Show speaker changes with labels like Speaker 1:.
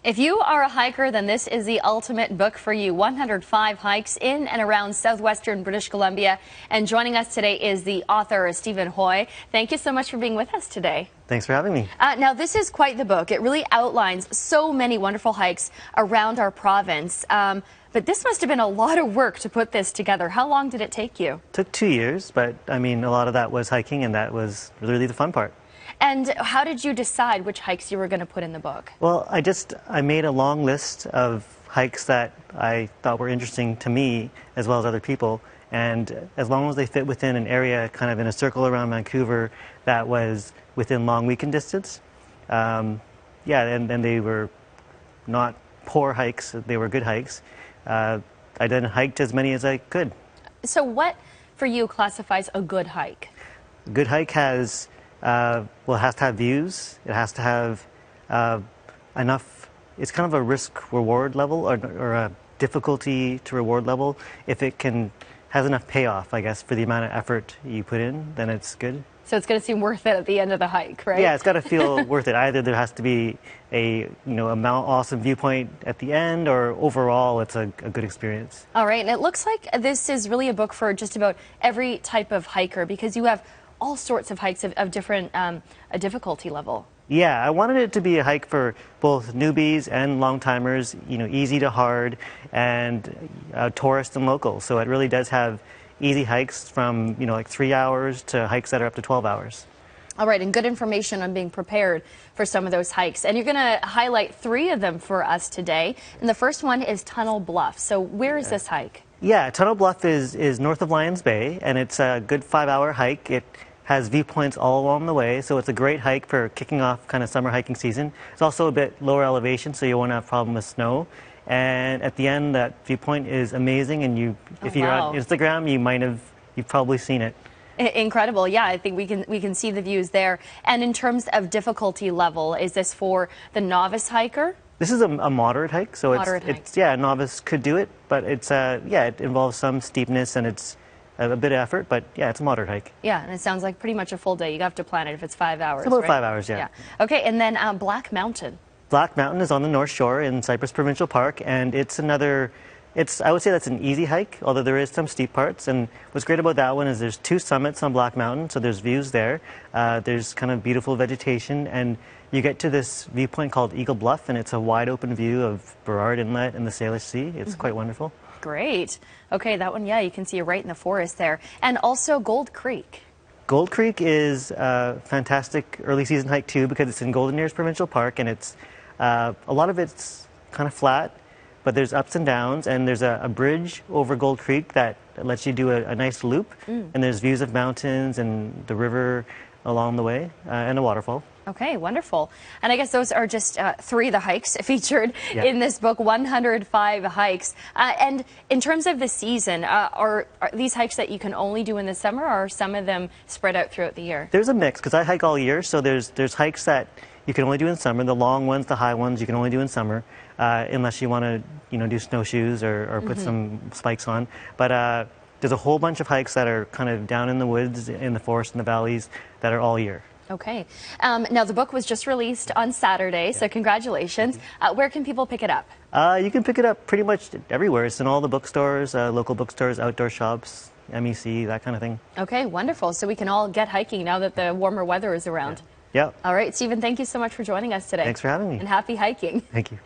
Speaker 1: If you are a hiker, then this is the ultimate book for you. 105 hikes in and around southwestern British Columbia. And joining us today is the author, Stephen Hui. Thank you so much for being with us today.
Speaker 2: Thanks for having me.
Speaker 1: Now, this is quite the book. It really outlines so many wonderful hikes around our province. But this must have been a lot of work to put this together. How long did it take you?
Speaker 2: It took 2 years, but I mean, a lot of that was hiking, and that was really the fun part.
Speaker 1: And how did you decide which hikes you were going to put in the book?
Speaker 2: Well, I made a long list of hikes that I thought were interesting to me as well as other people. And as long as they fit within an area kind of in a circle around Vancouver that was within long weekend distance, and they were not poor hikes, they were good hikes. I then hiked as many as I could. So
Speaker 1: what for you classifies a good hike?
Speaker 2: A good hike has it has to have views. It has to have enough. It's kind of a risk-reward level or a difficulty to reward level. If it has enough payoff, I guess, for the amount of effort you put in, then it's good.
Speaker 1: So it's going to seem worth it at the end of the hike, right?
Speaker 2: Yeah, it's got to feel worth it. Either there has to be a awesome viewpoint at the end, or overall it's a good experience.
Speaker 1: All right, and it looks like this is really a book for just about every type of hiker, because you have all sorts of hikes of different difficulty level.
Speaker 2: Yeah, I wanted it to be a hike for both newbies and long-timers, easy to hard, and tourists and locals. So it really does have easy hikes from, like 3 hours to hikes that are up to 12 hours.
Speaker 1: All right, and good information on being prepared for some of those hikes. And you're going to highlight 3 of them for us today. And the first one is Tunnel Bluff. So where is this hike?
Speaker 2: Yeah, Tunnel Bluff is north of Lions Bay, and it's a good 5-hour hike. It has viewpoints all along the way, so it's a great hike for kicking off kind of summer hiking season. It's also a bit lower elevation, so you won't have a problem with snow. And at the end, that viewpoint is amazing, and if you're on Instagram, you've probably seen it.
Speaker 1: Incredible. Yeah, I think we can see the views there. And in terms of difficulty level, is this for the novice hiker?
Speaker 2: This is a moderate hike, so a novice could do it, but it involves some steepness, and it's a bit of effort, but yeah, it's a moderate hike.
Speaker 1: Yeah, and it sounds like pretty much a full day. You have to plan it if it's 5 hours.
Speaker 2: It's about
Speaker 1: right?
Speaker 2: 5 hours, yeah.
Speaker 1: Okay, and then Black Mountain.
Speaker 2: Black Mountain is on the North Shore in Cypress Provincial Park, and I would say that's an easy hike, although there is some steep parts. And what's great about that one is there's 2 summits on Black Mountain, so there's views there. There's kind of beautiful vegetation, and you get to this viewpoint called Eagle Bluff, and it's a wide open view of Burrard Inlet and the Salish Sea. It's quite wonderful.
Speaker 1: Great. Okay, that one, yeah, you can see it right in the forest there. And also Gold Creek.
Speaker 2: Gold Creek is a fantastic early season hike too, because it's in Golden Ears Provincial Park, and it's a lot of it's kind of flat, but there's ups and downs, and there's a bridge over Gold Creek that lets you do a nice loop, and there's views of mountains and the river along the way, and a waterfall.
Speaker 1: Okay, wonderful. And I guess those are just 3 of the hikes featured in this book, 105 hikes. And in terms of the season, are these hikes that you can only do in the summer, or are some of them spread out throughout the year?
Speaker 2: There's a mix, because I hike all year, so there's hikes that you can only do in summer. The long ones, the high ones, you can only do in summer, unless you want to do snowshoes or put some spikes on. But there's a whole bunch of hikes that are kind of down in the woods, in the forest, in the valleys, that are all year.
Speaker 1: Okay. Now, the book was just released on Saturday, so congratulations. Where can people pick it up?
Speaker 2: You can pick it up pretty much everywhere. It's in all the bookstores, local bookstores, outdoor shops, MEC, that kind of thing.
Speaker 1: Okay, wonderful. So we can all get hiking now that the warmer weather is around.
Speaker 2: Yeah.
Speaker 1: All right, Stephen, thank you so much for joining us today.
Speaker 2: Thanks for having me.
Speaker 1: And happy hiking.
Speaker 2: Thank you.